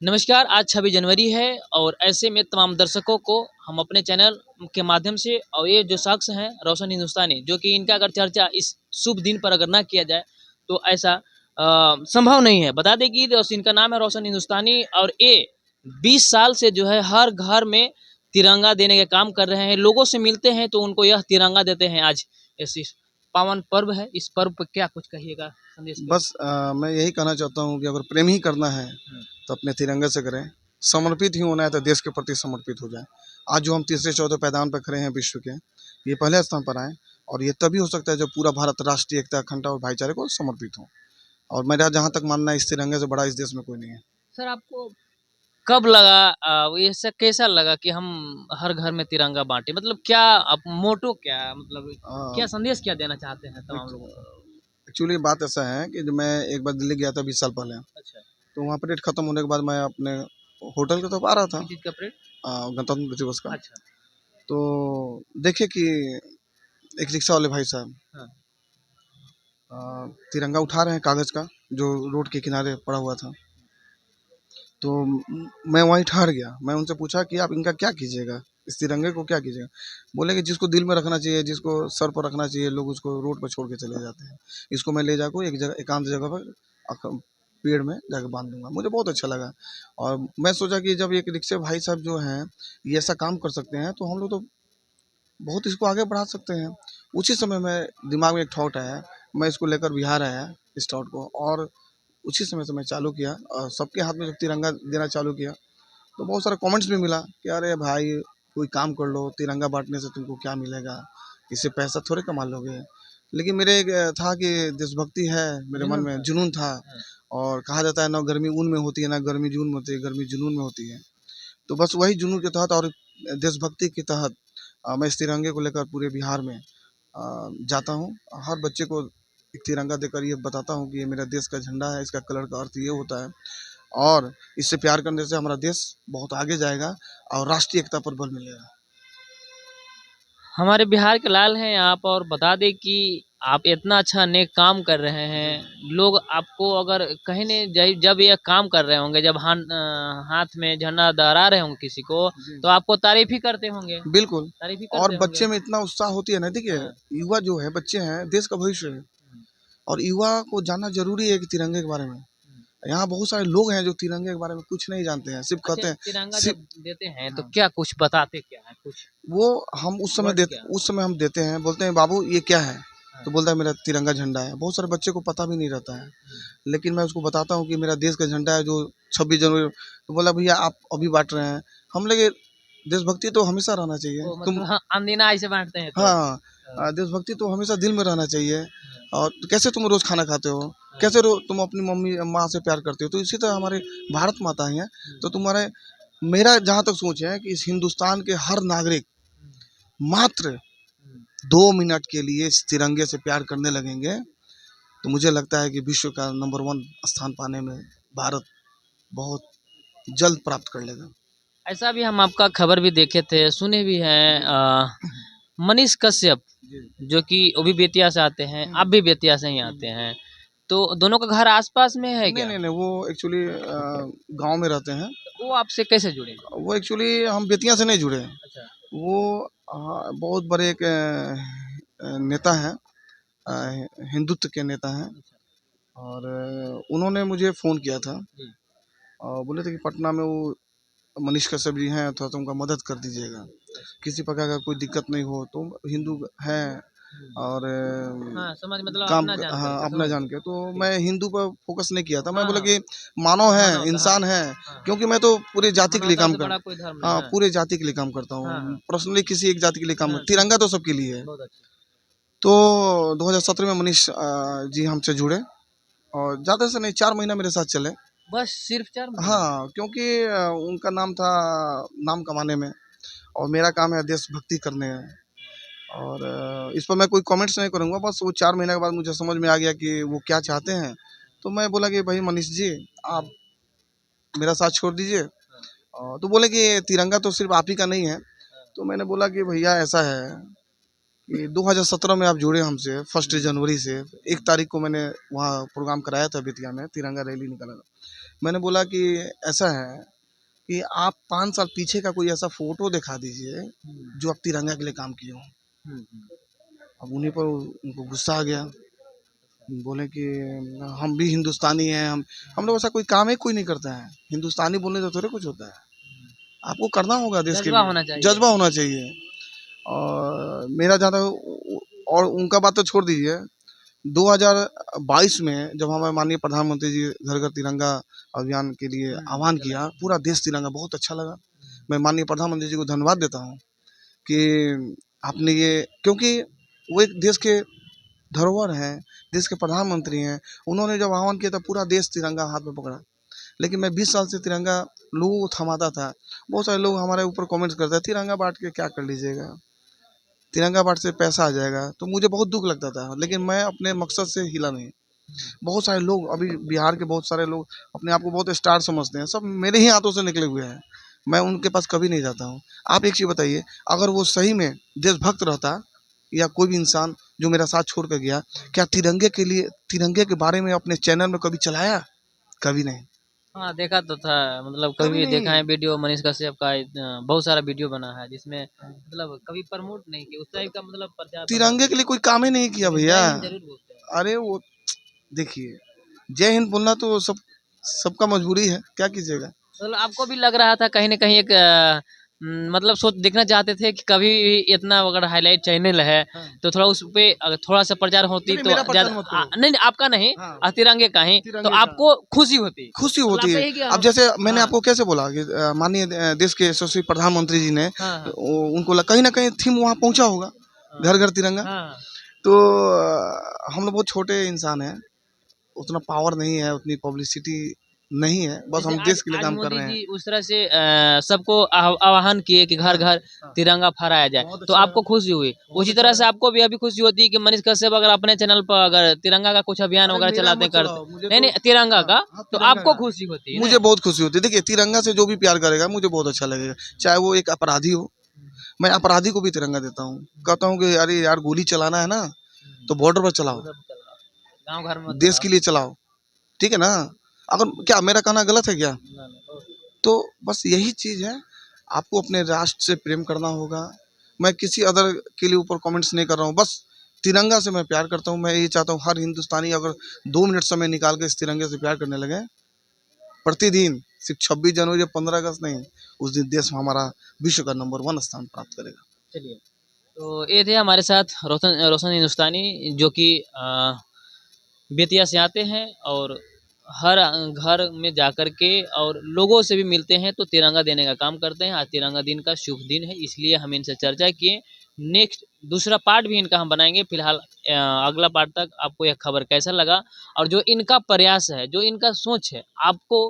नमस्कार, आज 26 जनवरी है और ऐसे में तमाम दर्शकों को हम अपने चैनल के माध्यम से और ये जो शख्स हैं रोशन हिंदुस्तानी, जो कि इनका अगर चर्चा इस शुभ दिन पर अगर ना किया जाए तो ऐसा संभव नहीं है। बता दें कि इनका नाम है रोशन हिंदुस्तानी और ये 20 साल से जो है हर घर में तिरंगा देने का काम कर रहे हैं। लोगों से मिलते हैं तो उनको यह तिरंगा देते हैं। आज ऐसी पावन पर्व है, इस पर्व पर क्या कुछ कहिएगा संदेश के? बस मैं यही कहना चाहता हूँ कि अगर प्रेम ही करना है तो अपने तिरंगे से करें। समर्पित ही होना है तो देश के प्रति समर्पित हो जाए। आज जो हम तीसरे चौथे पायदान पर खड़े हैं विश्व के, ये पहले स्थान पर आए और ये तभी हो सकता है जब पूरा भारत राष्ट्रीय एकता, अखंडता और भाईचारे को समर्पित हो। और मेरा जहाँ तक मानना है, इस तिरंगे से बड़ा इस देश में कोई नहीं है। सर, आपको कब लगा ये सब कैसा लगा कि हम हर घर में तिरंगा बांटे? मतलब क्या आप मोटो क्या मतलब क्या संदेश क्या देना चाहते हैं तमाम लोगों को? एक्चुअली बात ऐसा है कि जब मैं एक बार दिल्ली गया था 20 साल पहले, अच्छा, तो वहाँ परेड खत्म होने के बाद मैं अपने होटल की तरफ आ रहा था, किस चीज़ का परेड? गणतंत्र दिवस का। अच्छा, तो देखे कि एक रिक्शा वाले भाई साहब हाँ, तिरंगा उठा रहे हैं कागज़ का, जो रोड के किनारे पड़ा हुआ था। तो मैं वहीं ठहर गया। मैं उनसे पूछा कि आप इनका क्या कीजिएगा? इस तिरंगे को क्या कीजिएगा? बोले कि जिसको दिल में रखना चाहिए, जिसको सर पर रखना चाहिए, लोग उसको रोड पर छोड़ के चले जाते हैं। इसको मैं ले जाकर एक जगह, एकांत जगह पर पेड़ में जाकर बांध दूंगा। मुझे बहुत अच्छा लगा और मैं सोचा कि जब एक रिक्शे भाई साहब जो हैं ये ऐसा काम कर सकते हैं, तो हम लोग तो बहुत इसको आगे बढ़ा सकते हैं। उसी समय मैं दिमाग में एक थॉट आया, मैं इसको लेकर बिहार आया इस थॉट को, और उसी समय से मैं चालू किया और सबके हाथ में जब तिरंगा देना चालू किया तो बहुत सारा कमेंट्स भी मिला कि अरे भाई, कोई काम कर लो, तिरंगा बांटने से तुमको क्या मिलेगा, इससे पैसा थोड़े कमा लोगे। लेकिन मेरे एक था कि देशभक्ति है मेरे मन जुनून में, था। जुनून था। हाँ, और कहा जाता है ना, गर्मी ऊन में होती है ना गर्मी जून में होती है, गर्मी जुनून में होती है। तो बस वही जुनून के तहत और देशभक्ति के तहत मैं इस तिरंगे को लेकर पूरे बिहार में जाता हूँ। हर बच्चे को एक तिरंगा देकर ये बताता हूँ कि ये मेरा देश का झंडा है, इसका कलर का अर्थ ये होता है और इससे प्यार करने से हमारा देश बहुत आगे जाएगा और राष्ट्रीय एकता पर बल मिलेगा। हमारे बिहार के लाल हैं आप और बता दें कि आप इतना अच्छा नेक काम कर रहे हैं। लोग आपको अगर कहीं नहीं जब ये काम कर रहे होंगे, जब हाथ में झंडा लहरा रहे होंगे किसी को, तो आपको तारीफ ही करते होंगे, बिल्कुल। तारीफ ही और करते होंगे। बच्चे में इतना उत्साह होती है ना, देखिए हाँ, युवा जो है, बच्चे हैं, देश का भविष्य है और युवा को जानना जरूरी है कि तिरंगे के बारे में। यहाँ बहुत सारे लोग हैं जो तिरंगे के बारे में कुछ नहीं जानते हैं, सिर्फ अच्छा, कहते हैं तिरंगा सिर्फ। जब देते हैं तो हाँ, क्या कुछ बताते क्या है कुछ वो हम वर्ड क्या? उस समय हम देते हैं, बोलते हैं बाबू ये क्या है, हाँ, तो बोलता है मेरा तिरंगा झंडा है। बहुत सारे बच्चे को पता भी नहीं रहता है, लेकिन मैं उसको बताता हूँ कि मेरा देश का झंडा है जो 26 जनवरी। तो बोला भैया आप अभी बांट रहे हैं, हम लगे देशभक्ति तो हमेशा रहना चाहिए वो तुम। मतलब हाँ, अनदिना ऐसे बांटते हैं तो हाँ, देशभक्ति तो हमेशा दिल में रहना चाहिए। हाँ, और कैसे तुम रोज़ खाना खाते हो, हाँ, कैसे तुम अपनी मम्मी माँ से प्यार करते हो, तो इसी तरह हमारे भारत माता ही हैं। तो तुम्हारे, मेरा जहाँ तक सोच है कि इस हिंदुस्तान के हर नागरिक मात्र 2 मिनट के लिए इस तिरंगे से प्यार करने लगेंगे, तो मुझे लगता है कि विश्व का नंबर 1 स्थान पाने में भारत बहुत जल्द प्राप्त कर लेगा। ऐसा भी हम आपका खबर भी देखे थे, सुने भी हैं। मनीष कश्यप, जो कि वो भी बेतिया से आते हैं, आप भी बेतिया से ही आते हैं, तो दोनों का घर आसपास में है नहीं क्या? नहीं नहीं, वो एक्चुअली गांव में रहते हैं। वो आपसे कैसे जुड़े? वो एक्चुअली हम बेतिया से नहीं जुड़े हैं। अच्छा, वो बहुत बड़े एक नेता हैं, हिंदुत्व के नेता हैं। अच्छा, और उन्होंने मुझे फ़ोन किया था जी, और बोले थे कि पटना में वो मनीष कश्यप जी हैं, थोड़ा सा उनका मदद कर दीजिएगा, किसी प्रकार का कोई दिक्कत नहीं हो। तो हिंदू हैं और हाँ, समझ मतलब काम अपना जान हाँ, करके अपना समझ जान गए। के तो ठीक, मैं हिंदू पर फोकस नहीं किया था। मैं हाँ, बोला हाँ, कि मानव है, मानवता, हाँ, इंसान है, हाँ, क्योंकि मैं तो पूरे जाति के लिए मानवता काम से कर। बड़ा कोई धर्म नहीं, हाँ, हाँ, पूरे जाति के लिए काम करता हाँ, हूँ, हाँ, पर्सनली किसी एक जाति के लिए काम, हाँ, तिरंगा तो सबके लिए है। बहुत अच्छा। तो 2017 में मनीष जी हमसे जुड़े और ज़्यादा से नहीं 4 महीना मेरे साथ चले। बस सिर्फ 4 महीना? हाँ, क्योंकि उनका नाम था नाम कमाने में और मेरा काम है देशभक्ति करने में। और इस पर मैं कोई कमेंट्स नहीं करूँगा। बस वो 4 महीने के बाद मुझे समझ में आ गया कि वो क्या चाहते हैं। तो मैं बोला कि भाई मनीष जी, आप मेरा साथ छोड़ दीजिए। तो बोले कि तिरंगा तो सिर्फ आप ही का नहीं है। तो मैंने बोला कि भैया ऐसा है कि 2017 में आप जुड़े हमसे 1 जनवरी से। 1 तारीख को मैंने वहाँ प्रोग्राम कराया था बेतिया में, तिरंगा रैली निकाला था। मैंने बोला कि ऐसा है कि आप 5 साल पीछे का कोई ऐसा फोटो दिखा दीजिए जो आप तिरंगा के लिए काम किए हों। अब उन्हीं पर उनको गुस्सा आ गया। बोले कि हम भी हिंदुस्तानी हैं, हम लोग ऐसा कोई काम ही कोई नहीं करता है। हिंदुस्तानी बोलने से थोड़े कुछ होता है, आपको करना होगा देश के जज्बा लिए, होना चाहिए। जज्बा होना चाहिए। और मेरा ज़्यादा और उनका बात तो छोड़ दीजिए। 2022 में जब हमारे माननीय प्रधानमंत्री जी घर घर तिरंगा अभियान के लिए आह्वान किया, पूरा देश तिरंगा, बहुत अच्छा लगा। मैं माननीय प्रधानमंत्री जी को धन्यवाद देता हूँ कि आपने ये, क्योंकि वो एक देश के धरोहर हैं, देश के प्रधानमंत्री हैं। उन्होंने जब आह्वान किया था पूरा देश तिरंगा हाथ में पकड़ा। लेकिन मैं 20 साल से तिरंगा लोगों को थमाता था। बहुत सारे लोग हमारे ऊपर कमेंट्स करते हैं, तिरंगा बांट के क्या कर लीजिएगा, तिरंगा बांट से पैसा आ जाएगा। तो मुझे बहुत दुख लगता था, लेकिन मैं अपने मकसद से हिला नहीं। बहुत सारे लोग, अभी बिहार के बहुत सारे लोग अपने आप को बहुत स्टार समझते हैं, सब मेरे ही हाथों से निकले हुए हैं। मैं उनके पास कभी नहीं जाता हूँ। आप एक चीज़ बताइए, अगर वो सही में देशभक्त रहता, या कोई भी इंसान जो मेरा साथ छोड़ कर गया, क्या तिरंगे के लिए, तिरंगे के बारे में अपने चैनल में कभी चलाया? कभी नहीं, हाँ, देखा तो था, मतलब कभी कभी देखा है नहीं। वीडियो मनीष कश्यप का, बहुत सारा वीडियो बना है जिसमें मतलब कभी प्रमोट नहीं किया उस टाइप का, मतलब प्रचार प्रसार तिरंगे नहीं के लिए किया। कोई काम ही नहीं किया लेकिन भैया। जय हिंद जरूर बोलते हैं। अरे वो देखिए, जय हिंद बोलना तो सबका मजबूरी है, क्या कीजिएगा। मतलब आपको भी लग रहा था कहीं न कहीं एक मतलब सोच देखना चाहते थे कि कभी भी इतना अगर हाइलाइट चैनल है, हाँ। तो थोड़ा उस पे अगर थोड़ा-सा प्रचार होती चलिए तो मेरा ज़्यादा प्रचार मत करो। नहीं, नहीं आपका नहीं, हाँ, तिरंगे का ही, तो तिरंगे का आपको खुशी होती। खुशी मतलब होती आपका है। यही कि अब जैसे मैंने हाँ, आपको कैसे बोला कि माननीय देश के यशस्वी प्रधानमंत्री जी ने, हाँ, हाँ, उनको कहीं ना कहीं थीम वहाँ पहुँचा होगा, हाँ, घर घर तिरंगा। हाँ। तो हम लोग बहुत छोटे इंसान हैं, उतना पावर नहीं है, उतनी पब्लिसिटी नहीं है, बस जैसे हम आज देश के लिए आज काम कर मोदी रहे हैं। जी उस तरह से सबको आह्वान किए कि घर हाँ, घर हाँ, तिरंगा फहराया जाए, बहुत तो अच्छा आपको लगा, खुशी हुई। बहुत उसी अच्छा तरह से लगा। आपको भी अभी खुशी होती है कि मनीष कश्यप अगर अपने चैनल पर अगर तिरंगा का कुछ अभियान अरे वगैरह मेरा चलाते मत करते, चलाओ, मुझे नहीं तो, नहीं तिरंगा हाँ, का, हाँ, तो तिरंगा आपको का खुशी होती है मुझे ना। बहुत खुशी होती है। देखिए, तिरंगा से जो भी प्यार करेगा मुझे बहुत अच्छा लगेगा, चाहे वो एक अपराधी हो। मैं अपराधी को भी तिरंगा देता हूँ, कहता हूँ कि अरे यार, गोली चलाना है ना तो बॉर्डर पर चलाओ, उधर चलाओ, गाँव घर में मत देश चलाओ। के लिए चलाओ, ठीक है ना। अगर क्या मेरा कहना गलत है क्या? ना, ना, तो बस यही चीज़ है, आपको अपने राष्ट्र से प्रेम करना होगा। मैं किसी अदर के लिए ऊपर कमेंट्स नहीं कर रहा हूँ, बस तिरंगा से मैं प्यार करता हूँ। मैं ये चाहता हूँ हर हिंदुस्तानी अगर 2 मिनट समय निकाल के इस तिरंगे से प्यार करने लगे, प्रतिदिन, सिर्फ 26 जनवरी या 15 अगस्त नहीं, उस दिन देश हमारा विश्व का नंबर 1 स्थान प्राप्त करेगा। चलिए। तो ये थे हमारे साथ रोशन रोशन हिंदुस्तानी, जो कि बेतिया से आते हैं और हर घर में जाकर के और लोगों से भी मिलते हैं, तो तिरंगा देने का काम करते हैं। आज तिरंगा दिन का शुभ दिन है, इसलिए हम इनसे चर्चा किए। नेक्स्ट दूसरा पार्ट भी इनका हम बनाएंगे। फिलहाल अगला पार्ट तक आपको यह खबर कैसा लगा, और जो इनका प्रयास है, जो इनका सोच है, आपको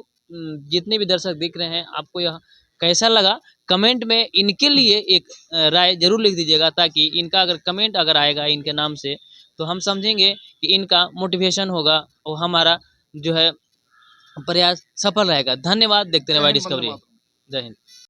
जितने भी दर्शक दिख रहे हैं, आपको यह कैसा लगा, कमेंट में इनके लिए एक राय जरूर लिख दीजिएगा, ताकि इनका अगर कमेंट अगर आएगा इनके नाम से, तो हम समझेंगे कि इनका मोटिवेशन होगा और हमारा जो है प्रयास सफल रहेगा। धन्यवाद। देखते रहिए जय वाई हिंद, वंदे डिस्कवरी। मातरम। जय हिंद।